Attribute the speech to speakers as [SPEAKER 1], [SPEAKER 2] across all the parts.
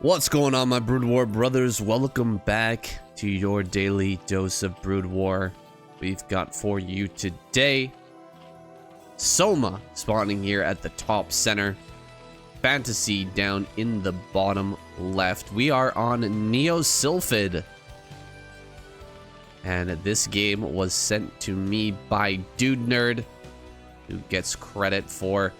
[SPEAKER 1] What's going on, my Broodwar brothers? Welcome back to your daily dose of Broodwar. We've got for you today Soma spawning here at the top center, Fantasy down in the bottom left. We are on Neosylphid, and this game was sent to me by Dude Nerd, who gets credit for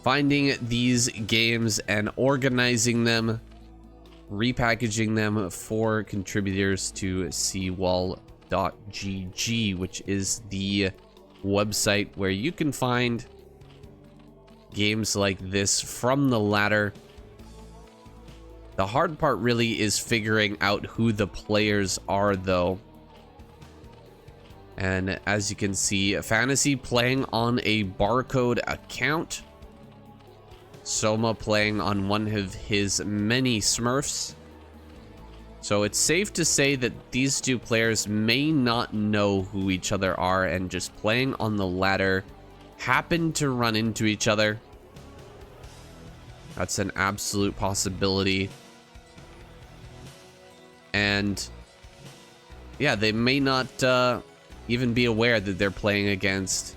[SPEAKER 1] finding these games and organizing them, repackaging them for contributors to seawall.gg, which is the website where you can find games like this from the ladder. The hard part really is figuring out who the players are, though. And as you can see, Fantasy playing on a barcode account, Soma playing on one of his many Smurfs. So it's safe to say that these two players may not know who each other are, and just playing on the ladder happen to run into each other. That's an absolute possibility. And yeah, they may not even be aware that they're playing against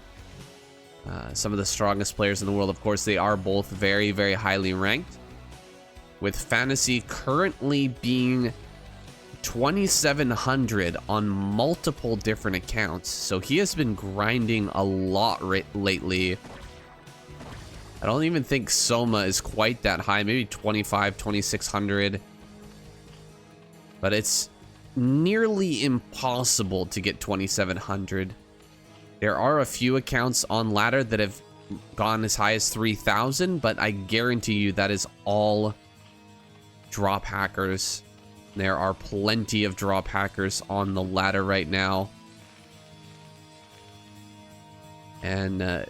[SPEAKER 1] some of the strongest players in the world. Of course, they are both very, very highly ranked, with Fantasy currently being 2,700 on multiple different accounts. So he has been grinding a lot lately. I don't even think Soma is quite that high, maybe 25, 2,600. But it's nearly impossible to get 2,700. There are a few accounts on ladder that have gone as high as 3,000, but I guarantee you that is all drop hackers. There are plenty of drop hackers on the ladder right now. And,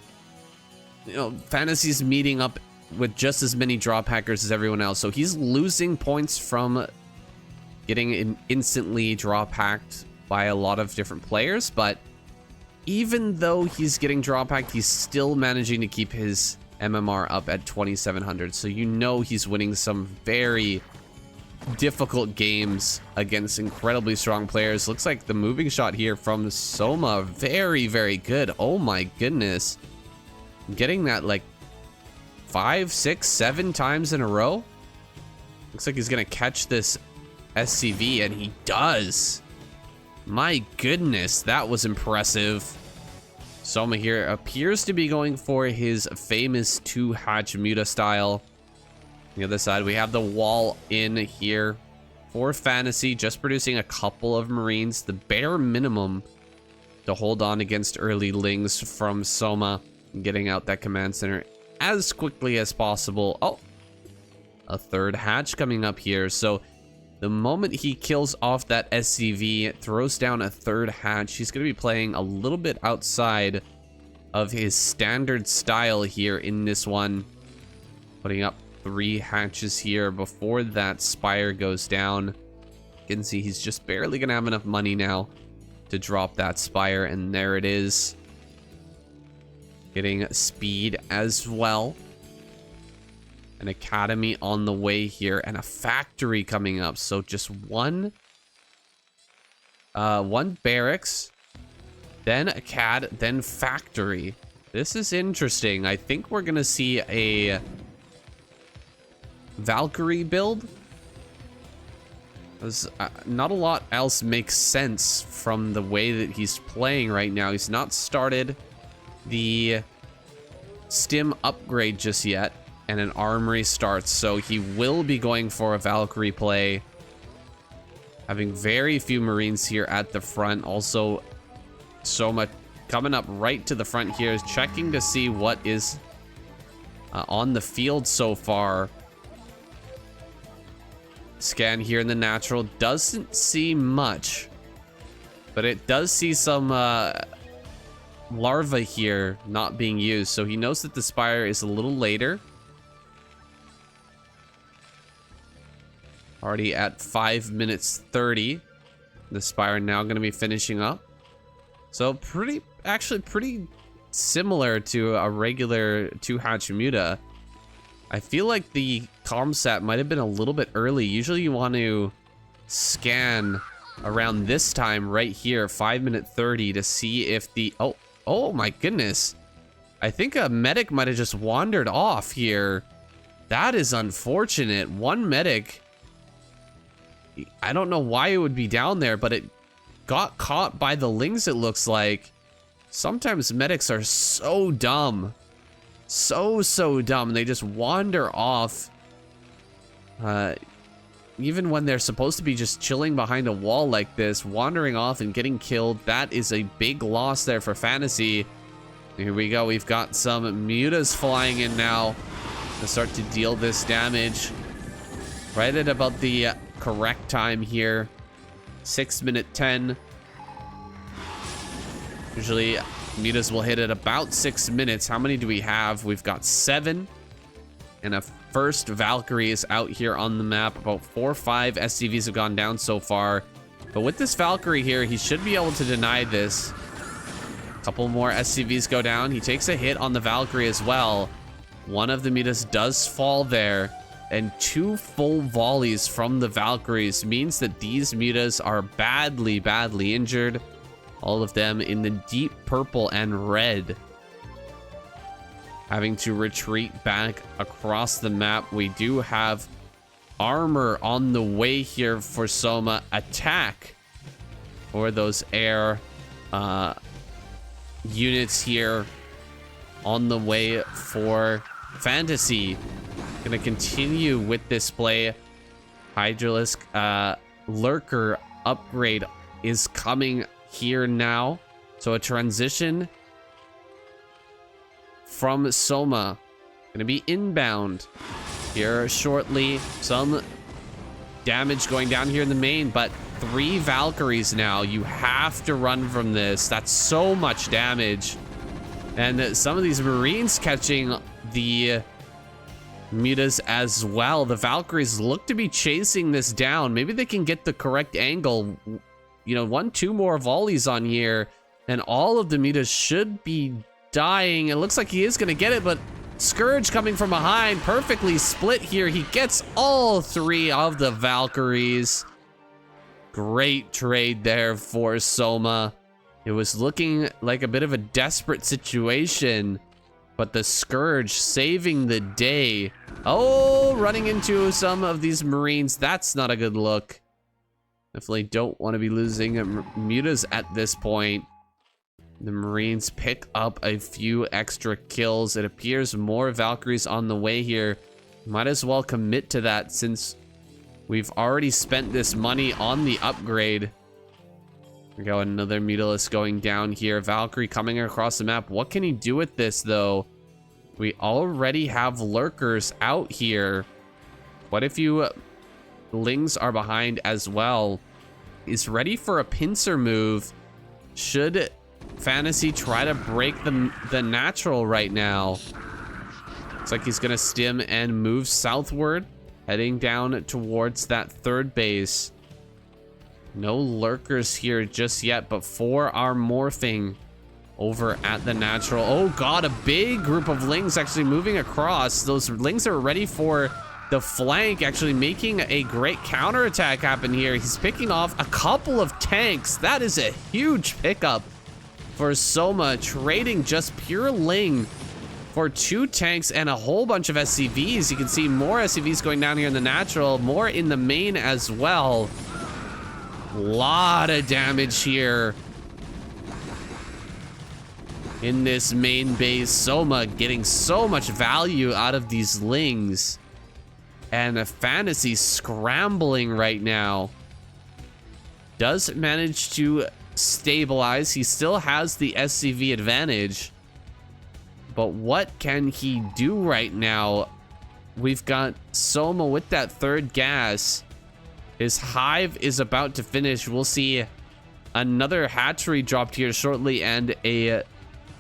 [SPEAKER 1] you know, Fantasy's meeting up with just as many drop hackers as everyone else. So he's losing points from getting instantly drop hacked by a lot of different players, but even though he's getting drop hacked, he's still managing to keep his MMR up at 2,700. So you know he's winning some very difficult games against incredibly strong players. Looks like the moving shot here from Soma, very, very good. Oh my goodness. Getting that like 5, 6, 7 times in a row. Looks like he's gonna catch this SCV, and he does. My goodness, that was impressive. Soma here appears to be going for his famous 2-hatch Muta style. On the other side, we have the wall in here for Fantasy, just producing a couple of Marines, the bare minimum to hold on against early Lings from Soma, getting out that command center as quickly as possible. Oh, a 3rd hatch coming up here. So the moment he kills off that SCV, throws down a 3rd hatch, he's going to be playing a little bit outside of his standard style here in this one. Putting up 3 hatches here before that spire goes down. You can see he's just barely going to have enough money now to drop that spire, and there it is. Getting speed as well. An academy on the way here, and a factory coming up. So just one barracks, then a CAD, then factory. This is interesting. I think we're gonna see a Valkyrie build. Not a lot else makes sense from the way that he's playing right now. He's not started the stim upgrade just yet, and an armory starts, so he will be going for a Valkyrie play. Having very few Marines here at the front. Also, Soma coming up right to the front here, is checking to see what is on the field so far. Scan here in the natural, doesn't see much, but it does see some larvae here not being used, so he knows that the spire is a little later. Already at 5 minutes 30. The spire now going to be finishing up. So actually pretty similar to a regular 2-hatch Muta. I feel like the comsat might have been a little bit early. Usually you want to scan around this time right here, 5:30, to see if the... Oh my goodness. I think a medic might have just wandered off here. That is unfortunate. One medic, I don't know why it would be down there, but it got caught by the lings, it looks like. Sometimes medics are so dumb. So dumb. They just wander off. Even when they're supposed to be just chilling behind a wall like this, wandering off and getting killed, that is a big loss there for Fantasy. Here we go. We've got some mutas flying in now to start to deal this damage. Right at about the correct time here. 6:10. Usually mutas will hit at about 6 minutes. How many do we have? We've got 7. And a first Valkyrie is out here on the map. About 4 or 5 SCVs have gone down so far. But with this Valkyrie here, he should be able to deny this. A couple more SCVs go down. He takes a hit on the Valkyrie as well. One of the mutas does fall there. And 2 full volleys from the Valkyries means that these mutas are badly injured. All of them in the deep purple and red. Having to retreat back across the map. We do have armor on the way here for Soma. Attack for those air units here on the way for Fantasy. Gonna continue with this play. Hydralisk Lurker upgrade is coming here now. So a transition from Soma. Gonna be inbound here shortly. Some damage going down here in the main, but 3 Valkyries now. You have to run from this. That's so much damage. And some of these Marines catching the mutas as well. The Valkyries look to be chasing this down. Maybe they can get the correct angle. You know, 1-2 more volleys on here, and all of the mutas should be dying. It looks like he is going to get it, but Scourge coming from behind, perfectly split here. He gets all 3 of the Valkyries. Great trade there for Soma. It was looking like a bit of a desperate situation, but the Scourge saving the day. Oh, running into some of these Marines. That's not a good look. Definitely don't want to be losing mutas at this point. The Marines pick up a few extra kills. It appears more Valkyries on the way here. Might as well commit to that since we've already spent this money on the upgrade. We go, another Mutalist going down here. Valkyrie coming across the map. What can he do with this, though? We already have Lurkers out here. What if you... Lings are behind as well. He's ready for a pincer move. Should Fantasy try to break the natural right now? Looks like he's gonna stim and move southward, heading down towards that 3rd base. No Lurkers here just yet, but 4 are morphing over at the natural. Oh god, a big group of Lings actually moving across. Those Lings are ready for the flank, actually making a great counterattack happen here. He's picking off a couple of tanks. That is a huge pickup for Soma, trading just pure Ling for 2 tanks and a whole bunch of SCVs. You can see more SCVs going down here in the natural, more in the main as well. Lot of damage here in this main base. Soma getting so much value out of these Lings. And a Fantasy scrambling right now. Does manage to stabilize. He still has the SCV advantage. But what can he do right now? We've got Soma with that 3rd gas. His hive is about to finish. We'll see another hatchery dropped here shortly and a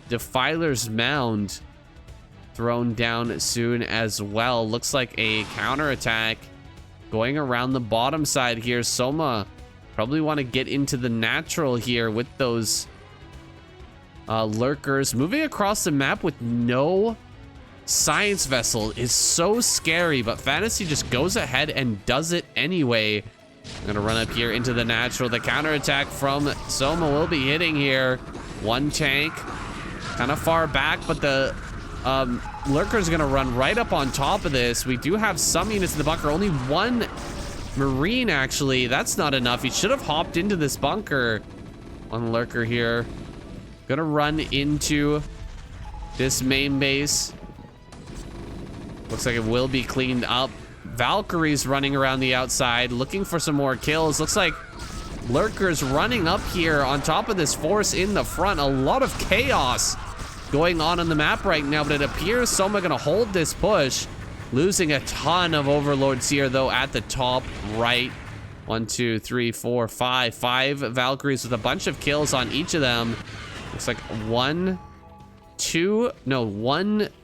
[SPEAKER 1] Defiler's Mound thrown down soon as well. Looks like a counterattack going around the bottom side here. Soma probably want to get into the natural here with those Lurkers. Moving across the map with no science vessel is so scary, but Fantasy just goes ahead and does it anyway. I'm gonna run up here into the natural. The counterattack from Soma will be hitting here. One tank, kind of far back, but the Lurker's gonna run right up on top of this. We do have some units in the bunker. Only one Marine, actually. That's not enough. He should have hopped into this bunker. One Lurker here. Gonna run into this main base. Looks like it will be cleaned up. Valkyrie's running around the outside, looking for some more kills. Looks like Lurker's running up here on top of this force in the front. A lot of chaos going on the map right now, but it appears Soma gonna hold this push. Losing a ton of overlords here, though, at the top right. 1, 2, 3, 4, 5. 5 Valkyries with a bunch of kills on each of them. Looks like one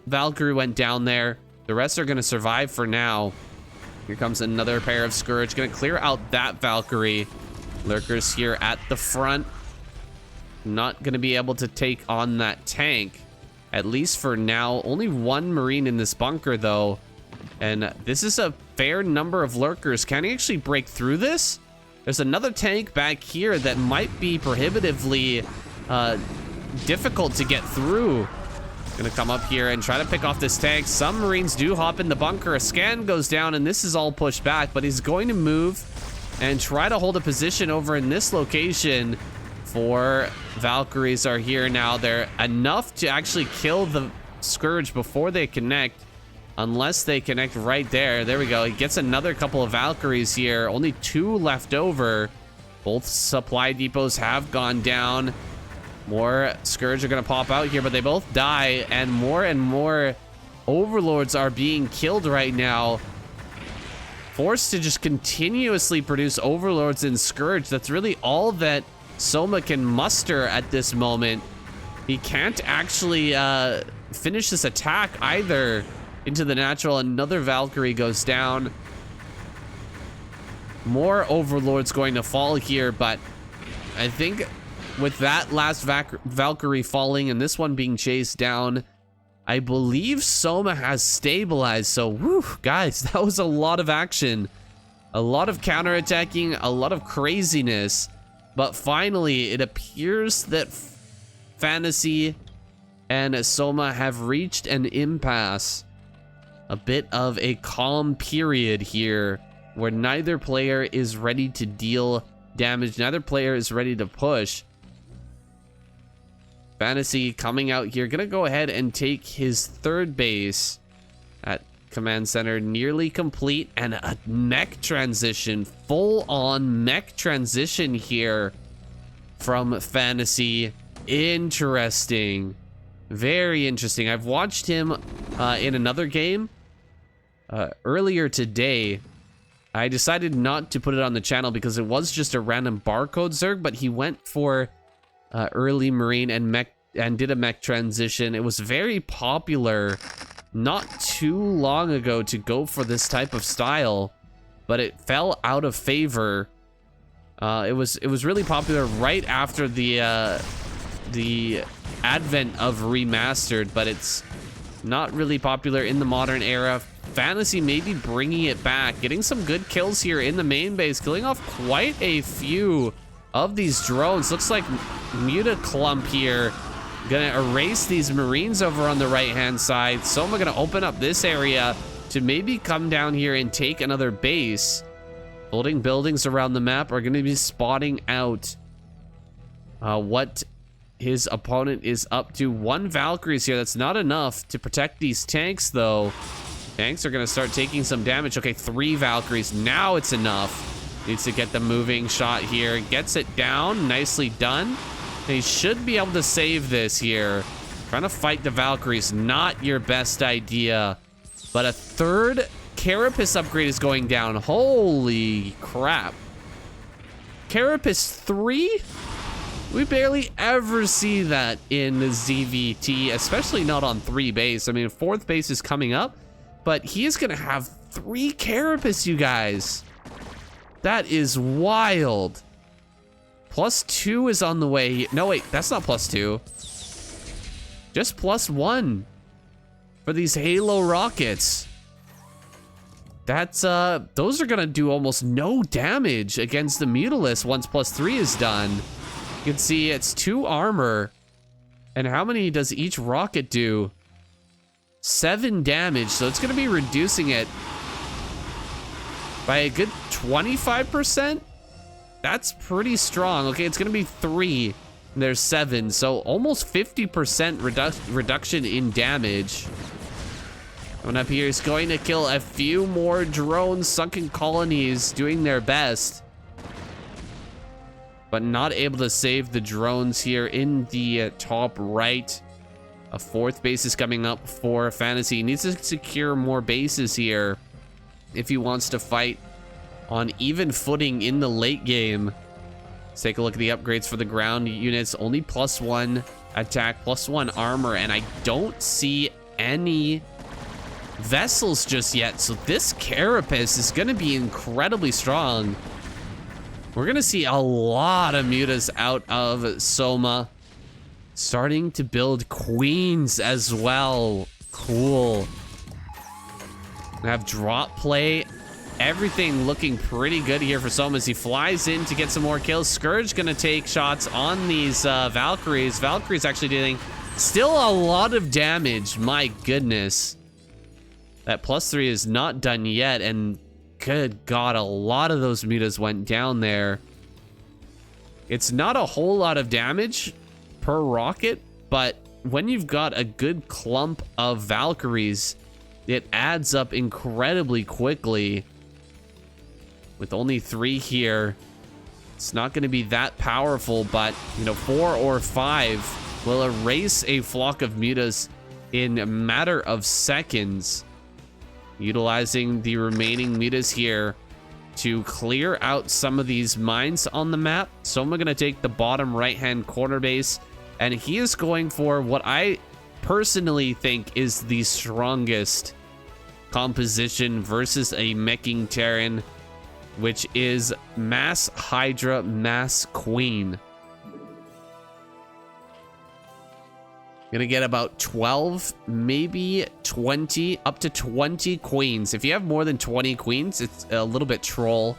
[SPEAKER 1] Valkyrie went down there. The rest are gonna survive for now. Here comes another pair of Scourge. Gonna clear out that Valkyrie. Lurkers here at the front. Not gonna be able to take on that tank, at least for now. Only one Marine in this bunker, though. And this is a fair number of Lurkers. Can he actually break through this? There's another tank back here that might be prohibitively difficult to get through. Gonna come up here and try to pick off this tank. Some Marines do hop in the bunker. A scan goes down, and this is all pushed back, but he's going to move and try to hold a position over in this location. 4 Valkyries are here now. They're enough to actually kill the Scourge before they connect, unless they connect right there. There we go. He gets another couple of Valkyries here. Only 2 left over. Both supply depots have gone down. More Scourge are going to pop out here, but they both die, and more overlords are being killed right now. Forced to just continuously produce overlords and Scourge. That's really all that Soma can muster at this moment. He can't actually finish this attack either. Into the natural, another Valkyrie goes down. More overlords going to fall here, but I think with that last Valkyrie falling and this one being chased down, I believe Soma has stabilized. So, whew, guys, that was a lot of action. A lot of counterattacking, a lot of craziness. But finally, it appears that Fantasy and Soma have reached an impasse. A bit of a calm period here where neither player is ready to deal damage. Neither player is ready to push. Fantasy coming out here, gonna go ahead and take his 3rd base at command center, nearly complete, and a mech transition, full-on mech transition here from Fantasy. Interesting, very interesting. I've watched him in another game earlier today. I decided not to put it on the channel because it was just a random barcode zerg, but he went for early Marine and mech and did a mech transition. It was very popular not too long ago to go for this type of style, but it fell out of favor. It was really popular right after the advent of remastered, but it's not really popular in the modern era. Fantasy may be bringing it back, getting some good kills here in the main base, killing off quite a few of these drones. Looks like Mutaclump here gonna erase these Marines over on the right hand side. Soma gonna open up this area to maybe come down here and take another base. Building buildings around the map are gonna be spotting out what his opponent is up to. 1 Valkyrie's here. That's not enough to protect these tanks, though. Tanks are gonna start taking some damage. Okay, 3 Valkyries. Now it's enough. Needs to get the moving shot here. Gets it down. Nicely done. He should be able to save this here. Trying to fight the Valkyries, not your best idea. But a 3rd Carapace upgrade is going down. Holy crap. Carapace 3? We barely ever see that in the ZVT, especially not on 3 base. I mean, 4th base is coming up, but he is gonna have 3 Carapace, you guys. That is wild. +2 is on the way. No, wait, that's not +2. Just +1. for these Halo rockets. That's, those are gonna do almost no damage against the Mutalisk once +3 is done. You can see it's 2 armor. And how many does each rocket do? 7 damage, so it's gonna be reducing it by a good 25%. That's pretty strong. Okay, it's gonna be 3, and there's 7, so almost 50% reduction in damage. Coming up here is going to kill a few more drones, sunken colonies doing their best, but not able to save the drones here in the top right. A 4th base is coming up for Fantasy. He needs to secure more bases here if he wants to fight on even footing in the late game. Let's take a look at the upgrades for the ground units. Only +1 attack, +1 armor, and I don't see any vessels just yet. So this carapace is going to be incredibly strong. We're going to see a lot of mutas out of Soma. Starting to build queens as well. Cool. We have drop play. Everything looking pretty good here for Soma as he flies in to get some more kills. Scourge gonna take shots on these Valkyries. Valkyries actually doing still a lot of damage. My goodness. That +3 is not done yet, and good God, a lot of those mutas went down there. It's not a whole lot of damage per rocket, but when you've got a good clump of Valkyries, it adds up incredibly quickly. With only 3 here, it's not going to be that powerful, but, you know, 4 or 5 will erase a flock of mutas in a matter of seconds. Utilizing the remaining mutas here to clear out some of these mines on the map. Soma going to take the bottom right-hand corner base, and he is going for what I personally think is the strongest composition versus a meching Terran, which is Mass Hydra, Mass Queen. Gonna get about 12, maybe 20, up to 20 queens. If you have more than 20 queens, it's a little bit troll.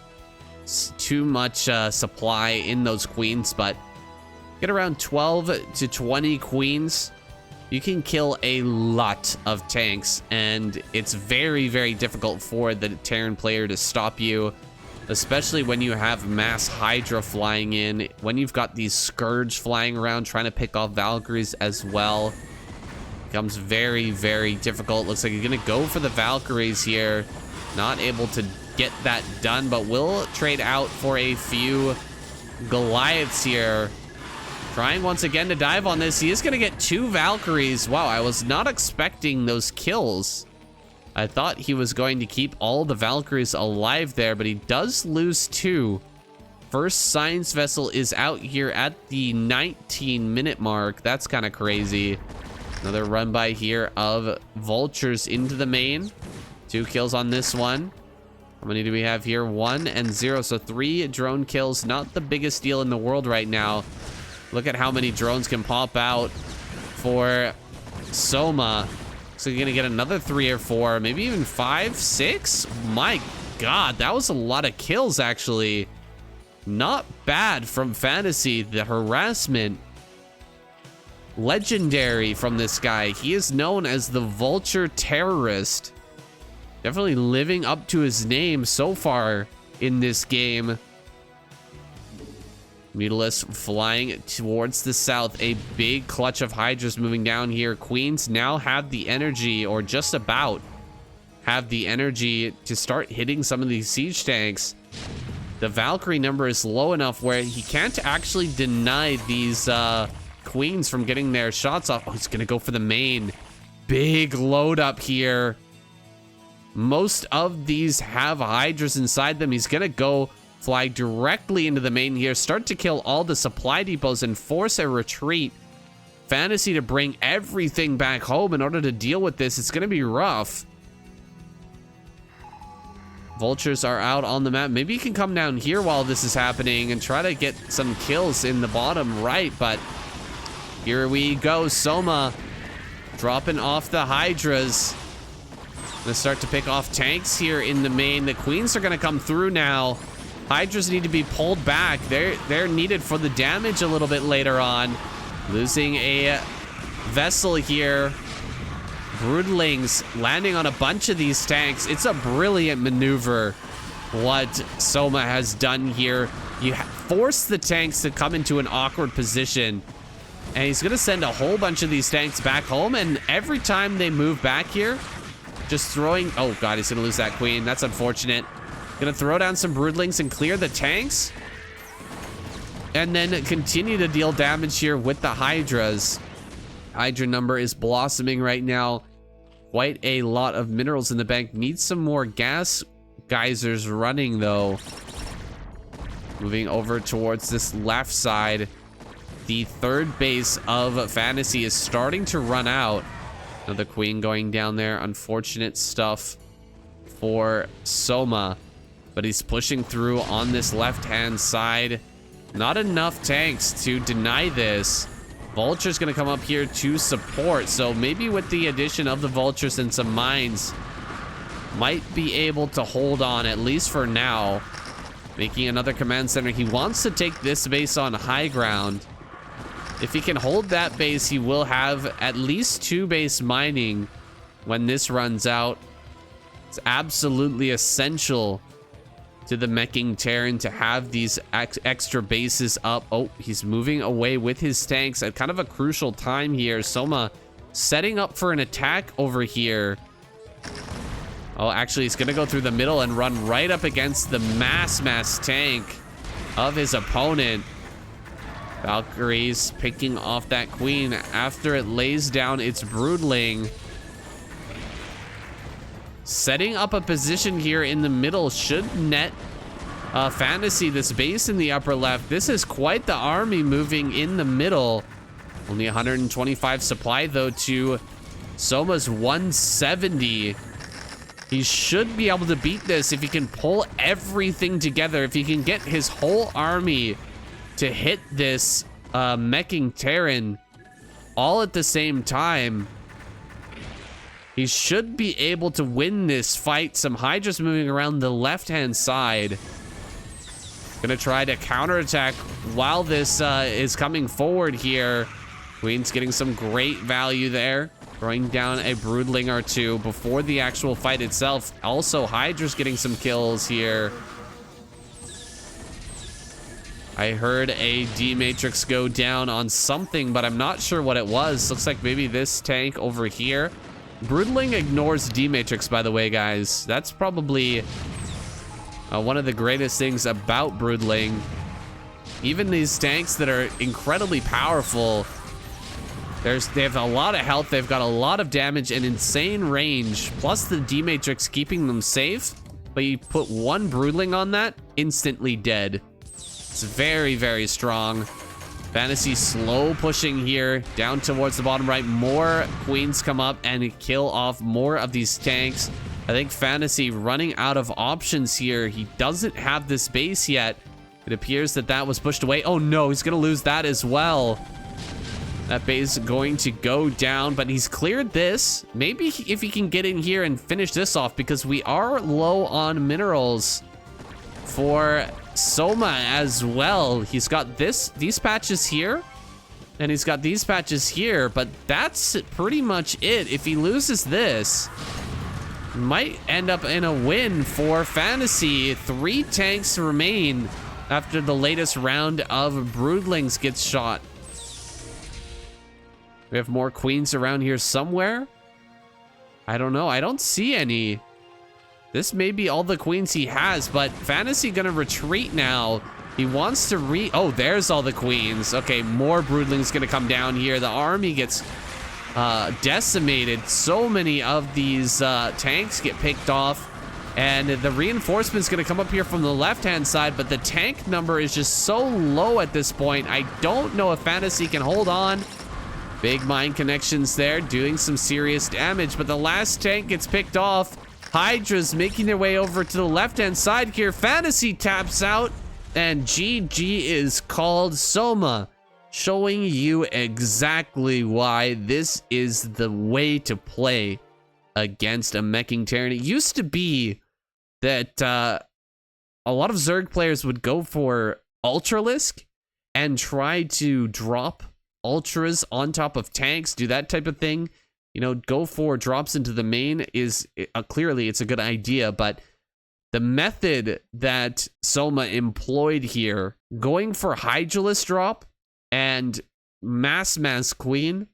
[SPEAKER 1] It's too much supply in those queens, but get around 12 to 20 queens. You can kill a lot of tanks, and it's very, very difficult for the Terran player to stop you, especially when you have Mass Hydra flying in, when you've got these Scourge flying around trying to pick off Valkyries as well. Becomes very, very difficult. Looks like you're gonna go for the Valkyries here. Not able to get that done, but will trade out for a few Goliaths here. Trying once again to dive on this. He is gonna get 2 Valkyries. Wow, I was not expecting those kills. I thought he was going to keep all the Valkyries alive there, but he does lose 2. First science vessel is out here at the 19-minute mark. That's kind of crazy. Another run by here of vultures into the main. 2 kills on this one. How many do we have here? 1 and 0. So 3 drone kills. Not the biggest deal in the world right now. Look at how many drones can pop out for Soma. So you're gonna get another 3 or 4, maybe even 5, 6. My God, that was a lot of kills, actually. Not bad from Fantasy. The harassment, legendary from this guy. He is known as the Vulture Terrorist. Definitely living up to his name so far in this game. Mutalisk flying towards the south. A big clutch of Hydras moving down here. Queens now have the energy, or just about have the energy, to start hitting some of these siege tanks. The Valkyrie number is low enough where he can't actually deny these Queens from getting their shots off. Oh, he's gonna go for the main. Big load up here. Most of these have Hydras inside them. He's gonna go fly directly into the main here, start to kill all the supply depots and force a retreat. Fantasy to bring everything back home in order to deal with this. It's going to be rough. Vultures are out on the map. Maybe you can come down here while this is happening and try to get some kills in the bottom right, but here we go. Soma dropping off the Hydras. Gonna start to pick off tanks here in the main. The Queens are gonna come through now. Hydras need to be pulled back. They're needed for the damage a little bit later on. Losing a vessel here. Broodlings landing on a bunch of these tanks. It's a brilliant maneuver what Soma has done here. You force the tanks to come into an awkward position, and he's gonna send a whole bunch of these tanks back home, and every time they move back here, just throwing... Oh god, he's gonna lose that queen. That's unfortunate. Gonna throw down some broodlings and clear the tanks, and then continue to deal damage here with the Hydras. Hydra number is blossoming right now. Quite a lot of minerals in the bank. Needs some more gas geysers running though. Moving over towards this left side. The third base of Fantasy is starting to run out. Another queen going down there. Unfortunate stuff for Soma. But he's pushing through on this left-hand side. Not enough tanks to deny this. Vulture's gonna come up here to support. So maybe with the addition of the Vultures and some mines, might be able to hold on, at least for now. Making another command center. He wants to take this base on high ground. If he can hold that base, he will have at least 2 base mining when this runs out. It's absolutely essential to the Meching Terran to have these extra bases up. Oh, he's moving away with his tanks at kind of a crucial time here. Soma setting up for an attack over here. Oh, actually, he's gonna go through the middle and run right up against the mass tank of his opponent. Valkyries picking off that queen after it lays down its broodling. Setting up a position here in the middle should net Fantasy this base in the upper left. This is quite the army moving in the middle. Only 125 supply though to Soma's 170. He should be able to beat this if he can pull everything together. If he can get his whole army to hit this Meching Terran all at the same time, he should be able to win this fight. Some Hydras moving around the left-hand side. Gonna try to counterattack while this is coming forward here. Queen's getting some great value there. Throwing down a broodling or two before the actual fight itself. Also, Hydra's getting some kills here. I heard a D-Matrix go down on something, but I'm not sure what it was. Looks like maybe this tank over here. Broodling ignores D-Matrix, by the way, guys. That's probably one of the greatest things about Broodling. Even these tanks that are incredibly powerful, they have a lot of health, they've got a lot of damage and insane range, plus the D-Matrix keeping them safe. But you put one Broodling on that, instantly dead. It's very, very strong. Fantasy slow pushing here down towards the bottom right. More queens come up and kill off more of these tanks. I think Fantasy running out of options here. He doesn't have this base yet. It appears that that was pushed away. Oh no, he's gonna lose that as well. That base is going to go down, but he's cleared this. Maybe if he can get in here and finish this off, because we are low on minerals for Soma as well. He's got these patches here, and he's got these patches here, but that's pretty much it. If he loses this, might end up in a win for Fantasy. 3 tanks remain after the latest round of Broodlings gets shot. We have more queens around here somewhere. I don't know. I don't see any. This may be all the queens he has, but Fantasy gonna retreat now. He wants to oh, there's all the queens. Okay, more Broodlings gonna come down here. The army gets decimated. So many of these tanks get picked off, and the reinforcement's gonna come up here from the left-hand side, but the tank number is just so low at this point. I don't know if Fantasy can hold on. Big mine connections there, doing some serious damage, but the last tank gets picked off. Hydra's making their way over to the left-hand side here. Fantasy taps out, and GG is called. Soma showing you exactly why this is the way to play against a meching Terran. It used to be that a lot of Zerg players would go for Ultralisk and try to drop Ultras on top of tanks, do that type of thing. You know, go for drops into the main is clearly it's a good idea, but the method that Soma employed here, going for Hydralisk drop and mass queen,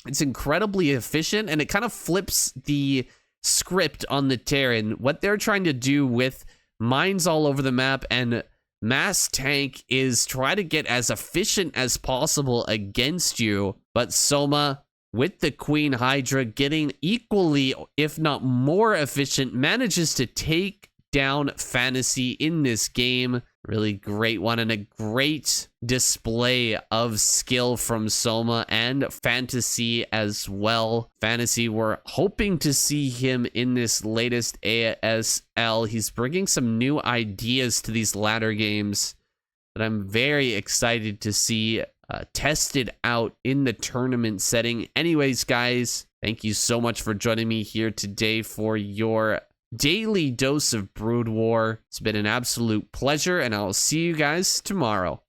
[SPEAKER 1] it's incredibly efficient, and it kind of flips the script on the Terran. What they're trying to do with mines all over the map and mass tank is try to get as efficient as possible against you, but Soma, with the Queen Hydra getting equally, if not more efficient, manages to take down Fantasy in this game. Really great one, and a great display of skill from Soma and Fantasy as well. Fantasy, we're hoping to see him in this latest ASL. He's bringing some new ideas to these ladder games that I'm very excited to see tested out in the tournament setting. Anyways, guys, thank you so much for joining me here today for your daily dose of Brood War. It's been an absolute pleasure, and I'll see you guys tomorrow.